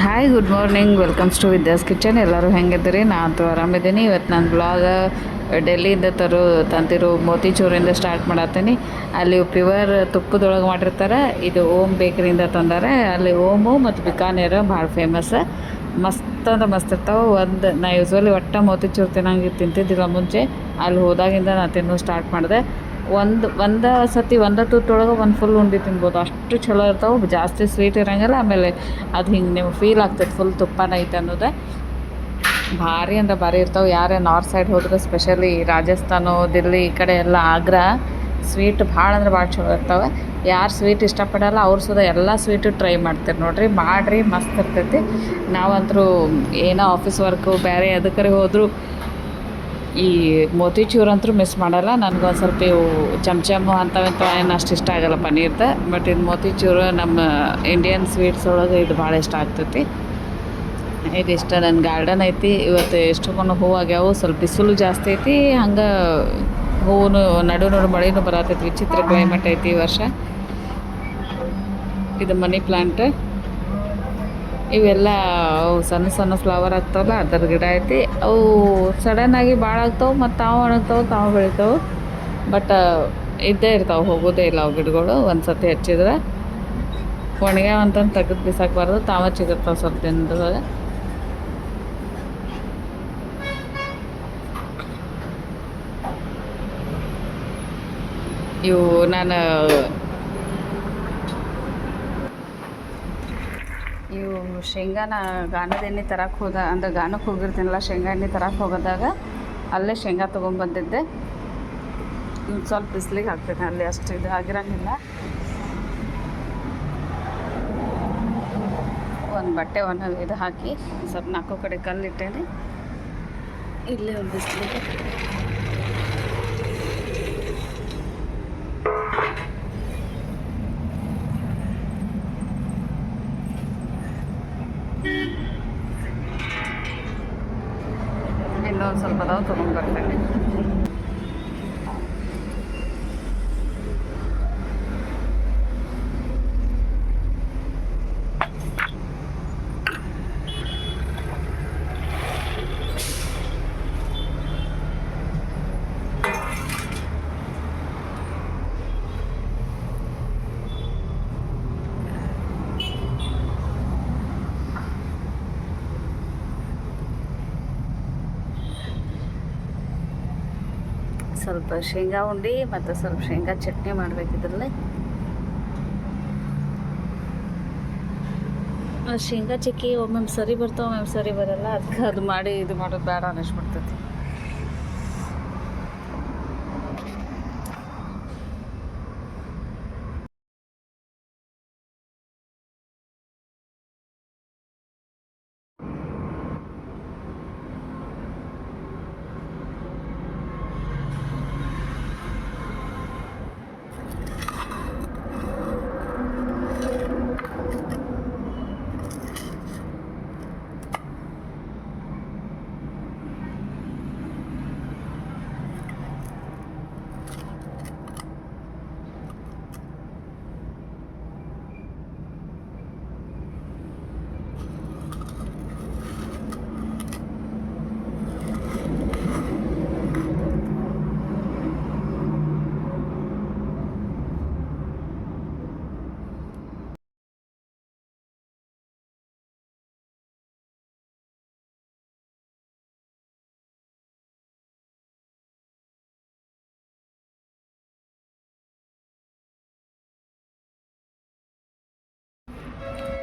Hi good morning welcomes to Vidya's kitchen. ಎಲ್ಲರೂ ಹೆಂಗಿದ್ದೀರಿ? ನಾನು ಅಂತೂ ಆರಾಮಿದ್ದೀನಿ. ಇವತ್ತು ನಾನು ಬ್ಲಾಗ ಡೆಲ್ಲಿಯಿಂದ ತಂದಿರೋ ಮೋತಿಚೂರಿಂದ ಸ್ಟಾರ್ಟ್ ಮಾಡತ್ತೀನಿ. ಅಲ್ಲಿ ಪ್ಯೂರ್ ತುಪ್ಪದೊಳಗೆ ಮಾಡಿರ್ತಾರೆ. ಇದು ಓಮ್ ಬೇಕರಿಯಿಂದ ತಂದಾರೆ. ಅಲ್ಲಿ ಓಮು ಮತ್ತು ಬಿಕಾನೇರ್ ಭಾಳ ಫೇಮಸ್. ಮಸ್ತ್ ಅಂದ್ರೆ ಮಸ್ತ್ ಇರ್ತಾವೆ. ನಾ ಯೂಸ್ವಲಿ ಮೋತಿಚೂರು ತಿಂತಿದ್ದಿಲ್ಲ ಮುಂಚೆ. ಅಲ್ಲಿ ಹೋದಾಗಿಂದ ನಾನು ತಿನ್ನೋ ಸ್ಟಾರ್ಟ್ ಮಾಡಿದೆ. ಒಂದು ಸತಿ ತುತ್ತೊಳಗೆ ಒಂದು ಫುಲ್ ಉಂಡೆ ತಿನ್ಬೋದು, ಅಷ್ಟು ಚಲೋ ಇರ್ತಾವೆ. ಜಾಸ್ತಿ ಸ್ವೀಟ್ ಇರೋಂಗಿಲ್ಲ. ಆಮೇಲೆ ಅದು ಹಿಂಗೆ ನಿಮ್ಗೆ ಫೀಲ್ ಆಗ್ತದೆ ಫುಲ್ ತುಪ್ಪನ ಐತೆ ಅನ್ನೋದು. ಭಾರಿ ಅಂದ್ರೆ ಭಾರಿ ಇರ್ತಾವೆ. ಯಾರೇ ನಾರ್ತ್ ಸೈಡ್ ಹೋದ್ರೆ ಸ್ಪೆಷಲಿ ರಾಜಸ್ಥಾನ, ದಿಲ್ಲಿ ಈ ಕಡೆ ಎಲ್ಲ ಆಗ್ರಾ ಸ್ವೀಟ್ ಭಾಳ ಅಂದ್ರೆ ಭಾಳ ಚಲೋ ಇರ್ತಾವೆ. ಯಾರು ಸ್ವೀಟ್ ಇಷ್ಟಪಡಲ್ಲ ಅವ್ರು ಸುದ ಎಲ್ಲ ಸ್ವೀಟು ಟ್ರೈ ಮಾಡ್ತೀರಿ ನೋಡಿರಿ. ಮಾಡಿರಿ, ಮಸ್ತ್ ಇರ್ತೈತಿ. ನಾವಂತರೂ ಏನೋ ಆಫೀಸ್ ವರ್ಕು ಬೇರೆ ಅದಕ್ಕರೆ ಹೋದರೂ ಈ ಮೋತಿಚೂರು ಅಂತೂ ಮಿಸ್ ಮಾಡಲ್ಲ. ನನಗೊಂದು ಸ್ವಲ್ಪ ಇವು ಚಮಚಮು ಅಂಥವಂಥ ಏನು ಅಷ್ಟು ಇಷ್ಟ ಆಗಲ್ಲ ಪನ್ನೀರ್ದು. ಬಟ್ ಇದು ಮೋತಿಚೂರು ನಮ್ಮ ಇಂಡಿಯನ್ ಸ್ವೀಟ್ಸ್ ಒಳಗೆ ಇದು ಭಾಳ ಇಷ್ಟ ಆಗ್ತೈತಿ. ಇದಿಷ್ಟ. ನನ್ನ ಗಾರ್ಡನ್ ಐತಿ. ಇವತ್ತು ಎಷ್ಟೊಂದು ಹೂವು ಆಗ್ಯಾವು. ಸ್ವಲ್ಪ ಬಿಸಿಲು ಜಾಸ್ತಿ ಐತಿ. ಹಂಗೆ ಹೂವು ನಡು ಮಳೆನೂ ಬರತೈತಿ. ವಿಚಿತ್ರ ಕ್ಲೈಮೇಟ್ ಐತಿ ಈ ವರ್ಷ. ಇದು ಮನಿ ಪ್ಲಾಂಟ್. ಇವೆಲ್ಲ ಅವು ಸಣ್ಣ ಸಣ್ಣ ಫ್ಲವರ್ ಆಗ್ತಾವಲ್ಲ ಅದ್ರ ಗಿಡ ಐತಿ. ಅವು ಸಡನ್ನಾಗಿ ಭಾಳ ಆಗ್ತಾವೆ ಮತ್ತು ತಾವು ಒಣಗ್ತಾವೆ, ತಾವು ಬೆಳಿತಾವೆ. ಬಟ್ ಇದ್ದೇ ಇರ್ತಾವೆ, ಹೋಗೋದೇ ಇಲ್ಲ ಅವು ಗಿಡಗಳು. ಒಂದು ಸತಿ ಹಚ್ಚಿದ್ರೆ ಒಣಗ್ಯಾವಂತಂದು ತೆಗೆದು ಬಿಸಾಕಬಾರ್ದು. ತಾವು ಚಿಗುರ್ತಾವೆ ಸ್ವಲ್ಪ ದಿನದೊಳಗ. ಇವು ಇವು ಶೇಂಗಾನ ಗಾಣದ ಎಣ್ಣೆ ತರಕ್ಕೆ ಅಂದ್ರೆ ಗಾಣಕ್ಕೆ ಹೋಗಿರ್ತೀನಲ್ಲ, ಶೇಂಗಾ ಎಣ್ಣೆ ತರಕ್ಕೆ ಹೋಗೋದಾಗ ಅಲ್ಲೇ ಶೇಂಗಾ ತೊಗೊಂಬಂದಿದ್ದೆ. ಸ್ವಲ್ಪ ಬಿಸಿಲಿಗೆ ಹಾಕ್ತೇನೆ. ಅಲ್ಲಿ ಅಷ್ಟು ಇದು ಆಗಿರೋಂಗಿಲ್ಲ. ಒಂದು ಬಟ್ಟೆ ಇದು ಹಾಕಿ ಸ್ವಲ್ಪ ನಾಲ್ಕು ಕಡೆ ಕಲ್ಲಿಟ್ಟೇನೆ. ಇಲ್ಲೇ ಒಂದು ಬಿಸಿಲಿಗೆ ಇನ್ನೊಂದು ಸ್ವಲ್ಪ ಅದಾವ ತೊಗೊಂಡ್ಬರ್ತೇನೆ. ಸ್ವಲ್ಪ ಶೇಂಗಾ ಉಂಡೆ ಮತ್ತು ಸ್ವಲ್ಪ ಶೇಂಗಾ ಚಟ್ನಿ ಮಾಡಬೇಕಿದ್ರಲ್ಲೇ. ಶೇಂಗಾ ಚಕ್ಕಿ ಒಮ್ಮೊಮ್ಮೆ ಸರಿ ಬರ್ತಾವೆ, ಒಮ್ಮೊಮ್ಮೆ ಸರಿ ಬರಲ್ಲ. ಅದಕ್ಕೆ ಅದು ಮಾಡಿ ಇದು ಮಾಡೋದು ಬೇಡ ಅನ್ನಿಸ್ಬಿಡ್ತೈತಿ.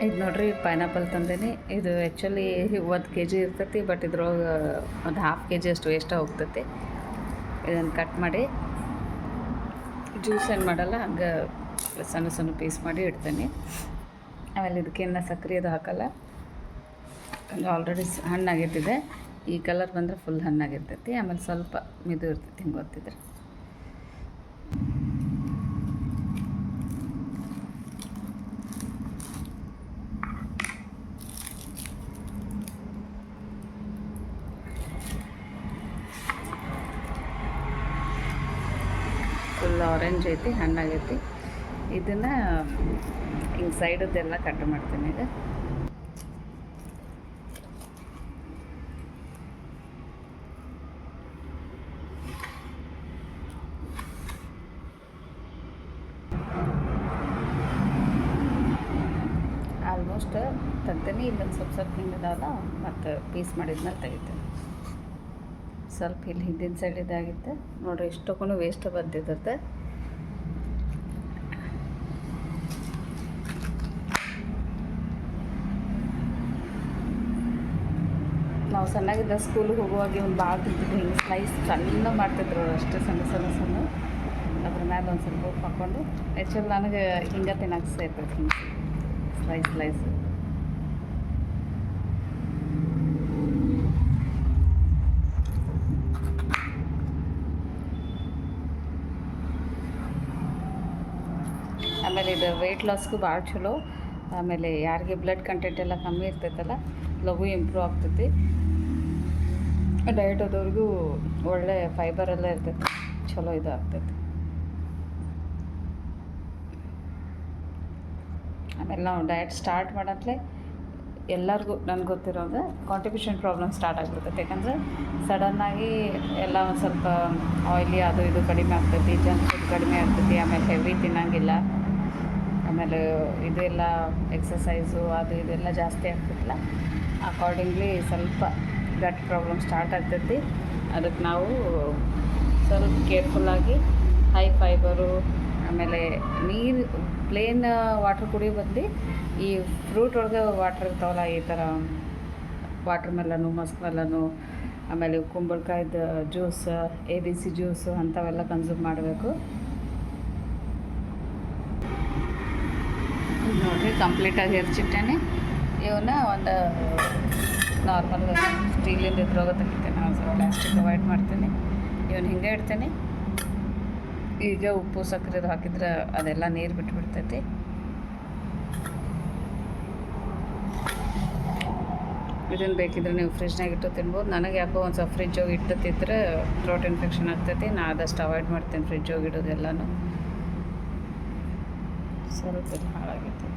ಇದು ನೋಡಿರಿ, ಪೈನಾಪಲ್ ತಂದೇನೆ. ಇದು ಆ್ಯಕ್ಚುಲಿ 1 kg ಇರ್ತೈತಿ. ಬಟ್ ಇದ್ರೊಳಗೆ ಒಂದು 1/2 kg ಅಷ್ಟು ವೇಸ್ಟ್ ಹೋಗ್ತೈತಿ. ಇದನ್ನು ಕಟ್ ಮಾಡಿ ಜ್ಯೂಸ್ ಏನು ಮಾಡಲ್ಲ, ಹಂಗೆ ಸಣ್ಣ ಸಣ್ಣ ಪೀಸ್ ಮಾಡಿ ಇಡ್ತೇನೆ. ಆಮೇಲೆ ಇದಕ್ಕೇನು ಸಕ್ಕರೆ ಅದು ಹಾಕಲ್ಲ. ಆಲ್ರೆಡಿ ಹಣ್ಣಾಗಿರ್ತಿದೆ. ಈ ಕಲರ್ ಬಂದರೆ ಫುಲ್ ಹಣ್ಣಾಗಿರ್ತೈತಿ. ಆಮೇಲೆ ಸ್ವಲ್ಪ ಮಿದು ಇರ್ತೈತಿ, ಹಿಂಗೆ ಗೊತ್ತಿದ್ರೆ. ಫುಲ್ ಆರೆಂಜ್ ಐತಿ, ಹಣ್ಣಾಗೈತಿ. ಇದನ್ನು ಹಿಂಗೆ ಸೈಡದ್ದೆಲ್ಲ ಕಟ್ ಮಾಡ್ತೀನಿ. ಈಗ ತೆಗ್ದೇನೆ. ಇಲ್ಲೊಂದು ಸ್ವಲ್ಪ ಹಿಂಗದಲ್ಲ, ಮತ್ತು ಪೀಸ್ ಮಾಡಿದ್ಮೇಲೆ ತೆಗಿತೇನೆ. ಸ್ವಲ್ಪ ಇಲ್ಲಿ ಹಿಂದಿನ ಸೈಡ್ ಇದಾಗಿತ್ತು ನೋಡಿರಿ, ಇಷ್ಟಕ್ಕೂ ವೇಸ್ಟ್ ಬಂದಿದ್ದತ್ತೆ. ನಾವು ಸಣ್ಣಾಗಿದ್ದ ಸ್ಕೂಲಿಗೆ ಹೋಗುವಾಗ ಒಂದು ಭಾಳ ತಿಂತಿದ್ವಿ, ಹಿಂಗೆ ಸ್ಲೈಸ್ ಸಣ್ಣ ಮಾಡ್ತಿದ್ರು ಅಷ್ಟೇ, ಸಣ್ಣ ಅದ್ರ ಮ್ಯಾಲೆ ಒಂದು ಸ್ವಲ್ಪ ಉಪ್ಪು ಹಾಕ್ಕೊಂಡು. ಆ್ಯಕ್ಚುಲಿ ನನಗೆ ಹಿಂಗೆ ತಿನ್ನಕ್ಕೆ ಸೇರ್ತೈತೆ, ಹಿಂಗೆ ಸ್ಲೈಸ್. ಆಮೇಲೆ ಇದು ವೆಯ್ಟ್ ಲಾಸ್ಗೂ ಭಾಳ ಚಲೋ. ಆಮೇಲೆ ಯಾರಿಗೆ ಬ್ಲಡ್ ಕಂಟೆಂಟ್ ಎಲ್ಲ ಕಮ್ಮಿ ಇರ್ತೈತಲ್ಲ, ಲಘು ಇಂಪ್ರೂವ್ ಆಗ್ತೈತಿ. ಡಯಟ್ ಆದವ್ರಿಗೂ ಒಳ್ಳೆ ಫೈಬರ್ ಎಲ್ಲ ಇರ್ತೈತಿ, ಚಲೋ ಇದು ಆಗ್ತೈತಿ. ಆಮೇಲೆ ನಾವು ಡಯಟ್ ಸ್ಟಾರ್ಟ್ ಮಾಡತ್ಲೆ ಎಲ್ಲರಿಗೂ ನನಗೆ ಗೊತ್ತಿರೋದು ಕಾಂಟಿಪೇಷನ್ ಪ್ರಾಬ್ಲಮ್ ಸ್ಟಾರ್ಟ್ ಆಗಿಬಿಡ್ತೈತೆ. ಯಾಕಂದರೆ ಸಡನ್ನಾಗಿ ಎಲ್ಲ ಒಂದು ಸ್ವಲ್ಪ ಆಯಿಲಿ ಅದು ಇದು ಕಡಿಮೆ ಆಗ್ತೈತಿ, ಜಂಕ್ ಫುಡ್ ಕಡಿಮೆ ಆಗ್ತೈತಿ, ಆಮೇಲೆ ಹೆವಿ ತಿನ್ನಂಗಿಲ್ಲ, ಆಮೇಲೆ ಇದೆಲ್ಲ ಎಕ್ಸಸೈಸು ಅದು ಇದೆಲ್ಲ ಜಾಸ್ತಿ ಆಗ್ತಿಲ್ಲ. ಅಕಾರ್ಡಿಂಗ್ಲಿ ಸ್ವಲ್ಪ ಗಟ್ ಪ್ರಾಬ್ಲಮ್ ಸ್ಟಾರ್ಟ್ ಆಗ್ತೈತಿ. ಅದಕ್ಕೆ ನಾವು ಸ್ವಲ್ಪ ಕೇರ್ಫುಲ್ಲಾಗಿ ಹೈ ಫೈಬರು, ಆಮೇಲೆ ನೀರು ಪ್ಲೇನ್ ವಾಟ್ರ್ ಕುಡಿಯೋ ಬದಲು ಈ ಫ್ರೂಟ್ ಒಳಗೆ ವಾಟ್ರ್ ಇರ್ತಾವಲ್ಲ, ಈ ಥರ ವಾಟ್ರ್ ಮೆಲನು, ಮಸ್ಕ್ ಮೆಲನು, ಆಮೇಲೆ ಕುಂಬಳಕಾಯ್ದು ಜ್ಯೂಸ್, ABC ಜ್ಯೂಸು ಅಂಥವೆಲ್ಲ ಕನ್ಸ್ಯೂಮ್ ಮಾಡಬೇಕು. ನೋಡಿರಿ, ಕಂಪ್ಲೀಟಾಗಿ ಹೆರ್ಚಿಟ್ಟೇನೆ. ಇವನ್ನ ಒಂದು ನಾರ್ಮಲ್ ಸ್ಟೀಲಿಂದ ಇದ್ರೊಳಗೆ ತೆಗಿತೇನೆ. ನಾನು ಪ್ಲಾಸ್ಟಿಕ್ ಅವಾಯ್ಡ್ ಮಾಡ್ತೀನಿ. ಇವನು ಹಿಂಗೆ ಇಡ್ತೇನೆ. ಈಗ ಉಪ್ಪು ಸಕ್ಕರೆದು ಹಾಕಿದ್ರೆ ಅದೆಲ್ಲ ನೀರು ಬಿಟ್ಬಿಡ್ತೈತಿ. ಇದನ್ನು ಬೇಕಿದ್ರೆ ನೀವು ಫ್ರಿಜ್ನಾಗ ಇಟ್ಟು ತಿನ್ಬೋದು. ನನಗೆ ಯಾಕೋ ಒಂದು ಸ್ವಲ್ಪ ಫ್ರಿಜ್ ಹೋಗಿ ಇಟ್ಟು ತಿಂದರೆ ಥ್ರೋಟ್ ಇನ್ಫೆಕ್ಷನ್ ಆಗ್ತೈತಿ. ನಾನು ಆದಷ್ಟು ಅವಾಯ್ಡ್ ಮಾಡ್ತೀನಿ ಫ್ರಿಜ್ ಹೋಗಿ ಇಡೋದೆಲ್ಲನೂ. ಸ್ವಲ್ಪ ಇದು ಹಾಳಾಗಿರ್ತೈತಿ.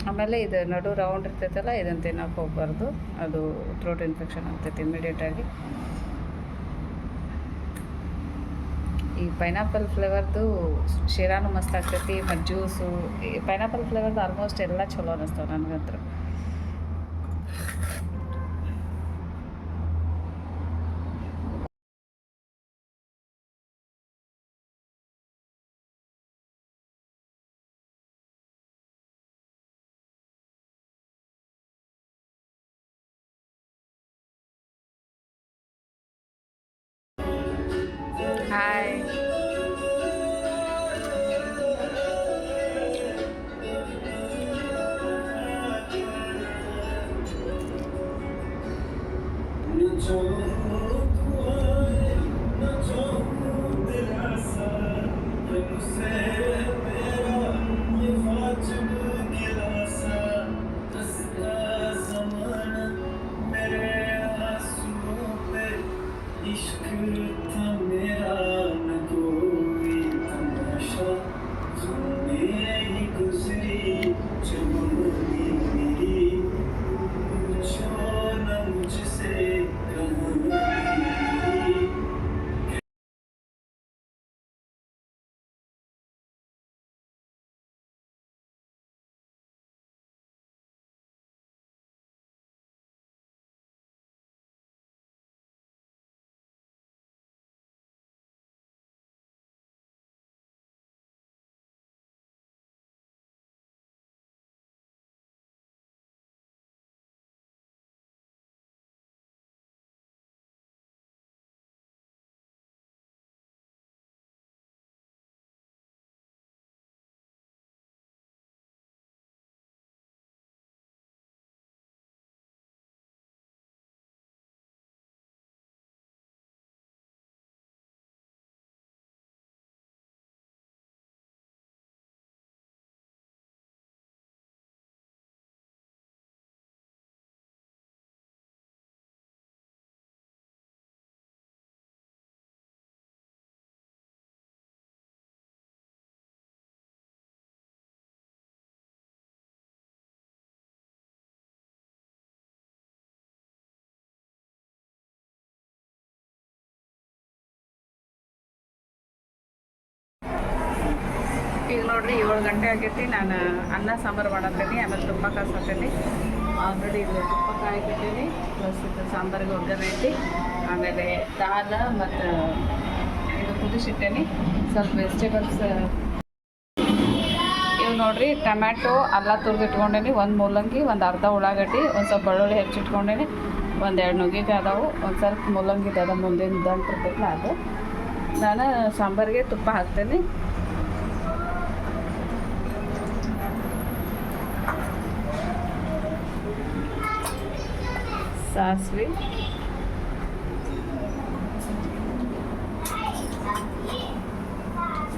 ಆಮೇಲೆ ಇದು ನಡು ರೌಂಡ್ ಇರ್ತೈತಲ್ಲ, ಇದನ್ನು ತಿನ್ನೋಕೆ ಹೋಗ್ಬಾರ್ದು, ಅದು ಥ್ರೋಟ್ ಇನ್ಫೆಕ್ಷನ್ ಆಗ್ತೈತಿ ಇಮಿಡಿಯೇಟಾಗಿ. ಈ ಪೈನಾಪಲ್ ಫ್ಲೇವರ್ದು ಶಿರಾನು ಮಸ್ತ್ ಆಗ್ತೈತಿ, ಮತ್ತು ಜ್ಯೂಸು. ಈ ಪೈನಾಪಲ್ ಫ್ಲೇವರ್ದು ಆಲ್ಮೋಸ್ಟ್ ಎಲ್ಲ ಚಲೋ ಅನ್ನಿಸ್ತಾವೆ ನನಗಂತೂ. ಹಾಯ್, ಈಗ ನೋಡ್ರಿ 7 ಗಂಟೆ ಆಗೈತಿ. ನಾನು ಅನ್ನ ಸಾಂಬಾರು ಮಾಡತ್ತೀನಿ, ಆಮೇಲೆ ತುಪ್ಪ ಕಾಸತ್ತೀನಿ. ಆಲ್ರೆಡಿ ಇದು ತುಪ್ಪ ಕಾಯ್ಕಿದ್ದೀನಿ, ಪ್ಲಸ್ ಇದು ಸಾಂಬಾರಿಗೆ ಒಗ್ಗರಣೆ ಐತಿ. ಆಮೇಲೆ ದಾಲ್ ಮತ್ತು ಇದು ಕುದಿಸಿಟ್ಟೇನಿ. ಸ್ವಲ್ಪ ವೆಜಿಟೇಬಲ್ಸ್ ಇವು ನೋಡ್ರಿ, ಟೊಮ್ಯಾಟೊ ಅಲ್ಲ ತುರಿದಿಟ್ಕೊಂಡೇನಿ, ಒಂದು ಮೂಲಂಗಿ, ಒಂದು ಅರ್ಧ ಉಳ್ಳಾಗಡ್ಡಿ, ಒಂದು ಸ್ವಲ್ಪ ಬೆಳ್ಳುಳ್ಳಿ ಹೆಚ್ಚಿಟ್ಕೊಂಡೇನಿ, ಒಂದು 2 ನುಗ್ಗಿಕಾಯಿ ಅದಾವು, ಒಂದು ಸ್ವಲ್ಪ ಮೂಲಂಗಿ ಅದ ಮುಂದಿನ ದಂಟು ಇರ್ತೈತಲ್ಲ ಅದು. ನಾನು ಸಾಂಬಾರಿಗೆ ತುಪ್ಪ ಹಾಕ್ತೇನೆ. ಸಾಸಿವೆ,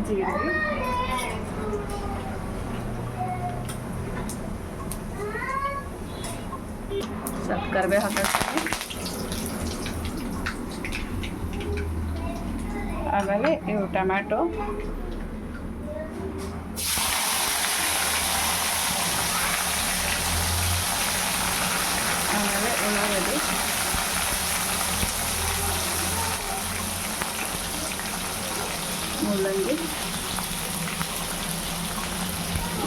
ಜೀರಿಗೆ, ಸ್ವಲ್ಪ ಕರಿಬೇವು ಹಾಕಿರ್ತೀನಿ. ಆಮೇಲೆ ಇವು ಟೊಮ್ಯಾಟೊ, ಆಮೇಲೆ ಉಳ್ಳಾಗಡ್ಡಿ, ಮೂಲಂಗಿ,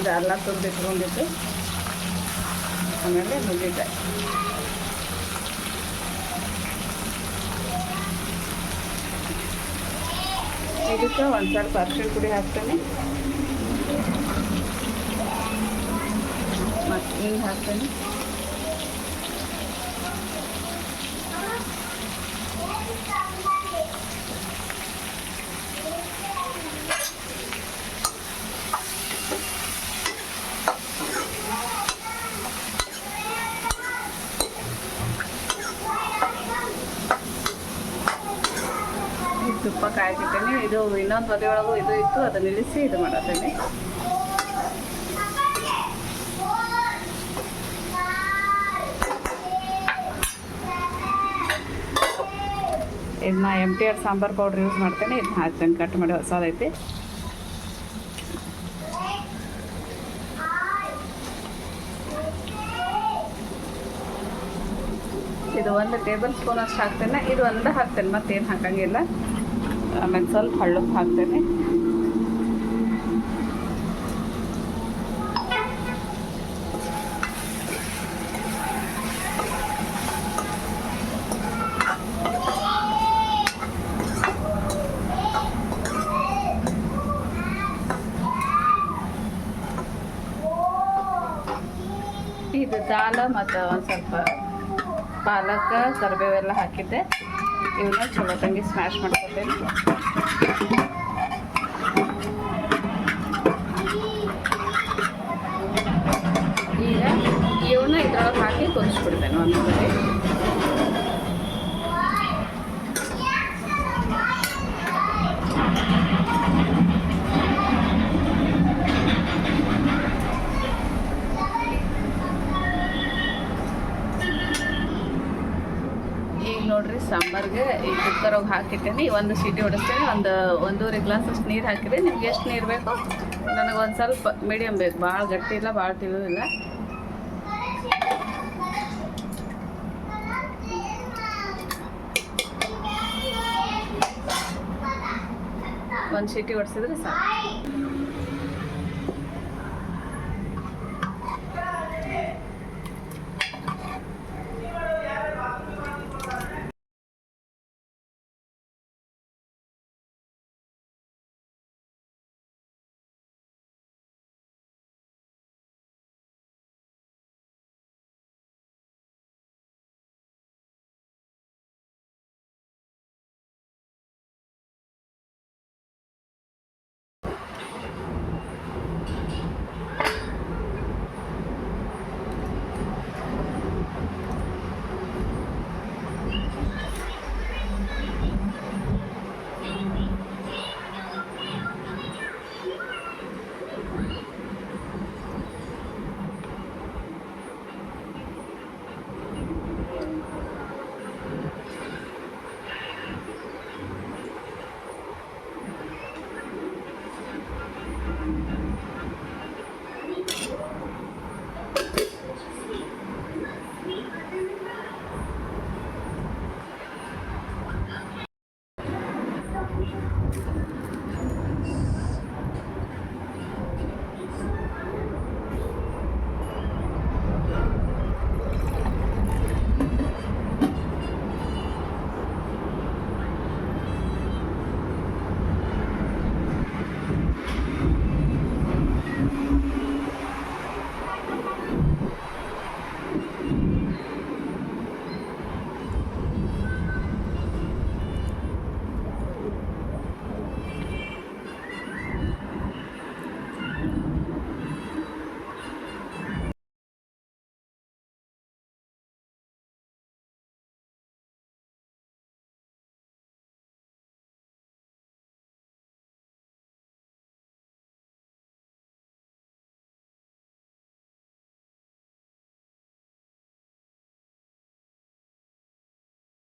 ಇದೆಲ್ಲ ತುರಿದಿಟ್ಕೊಂಡಿದ್ದು, ಆಮೇಲೆ ನುಗ್ಗಿಕಾಯಿ. ಇದಕ್ಕೆ ಒಂದು ಸ್ವಲ್ಪ ಅರಿಶಿಣ ಪುಡಿ ಹಾಕ್ತೇನೆ ಮತ್ತು ಹಿಂಗೆ ಹಾಕ್ತೇನೆ. ತುಪ್ಪ ಕಾಯ್ತಿದ್ದೇನೆ. ಇದು ಇನ್ನೊಂದು ಒಲೆ ಒಳಗೂ ಇದು ಇತ್ತು, ಅದನ್ನ ಇಳಿಸಿ ಇದು ಮಾಡತ್ತೇನೆ. ಇದನ್ನ MTR ಸಾಂಬಾರು ಪೌಡ್ರ್ ಯೂಸ್ ಮಾಡ್ತೇನೆ. ಇದನ್ನ ಹಾಕ್ತೇನೆ, ಕಟ್ ಮಾಡಿ ಹೊಸದೈತಿ. ಇದು 1 ಟೇಬಲ್ ಸ್ಪೂನ್ ಅಷ್ಟು ಹಾಕ್ತೇನೆ. ಇದು ಒಂದೇ ಹಾಕ್ತೇನೆ, ಮತ್ತೇನು ಹಾಕಂಗಿಲ್ಲ. ಆಮೇಲೆ ಸ್ವಲ್ಪ ಹಳ್ಳುಪ್ಪು ಹಾಕ್ತೇನೆ. ಇದು ದಾಲ್ ಮತ್ತು ಒಂದು ಸ್ವಲ್ಪ ಪಾಲಕ್, ಕರಿಬೇವೆಲ್ಲ ಹಾಕಿದ್ದೆ. ಇವನ್ನ ಚಲೋ ತಂಗಿ ಸ್ಮ್ಯಾಶ್ ಮಾಡ್ಕೊತೇನೆ. ಈಗ ಇವನ್ನ ಇದ್ರೊಳಗೆ ಹಾಕಿ ಕುದಿಸ್ಬಿಡ್ತೇನೆ ಒಂದು ಸರಿ. ನೋಡ್ರಿ, ಸಾಂಬಾರಿಗೆ ಈ ಕುಕ್ಕರಾಗ ಹಾಕಿಟ್ಟೇನೆ. ಒಂದು ಸೀಟಿ ಹೊಡಿಸ್ತೇನೆ. ಒಂದೂವರೆ ಗ್ಲಾಸ್ ಅಷ್ಟು ನೀರು ಹಾಕಿದೆ. ನಿಮ್ಗೆ ಎಷ್ಟು ನೀರು ಬೇಕು? ನನಗೆ ಒಂದು ಸ್ವಲ್ಪ ಮೀಡಿಯಮ್ ಬೇಕು, ಭಾಳ ಗಟ್ಟಿ ಇಲ್ಲ, ಭಾಳ ತಿಳಿದಿಲ್ಲ. ಒಂದು ಸೀಟಿ ಹೊಡಿಸಿದ್ರೆ ಸಾಕು.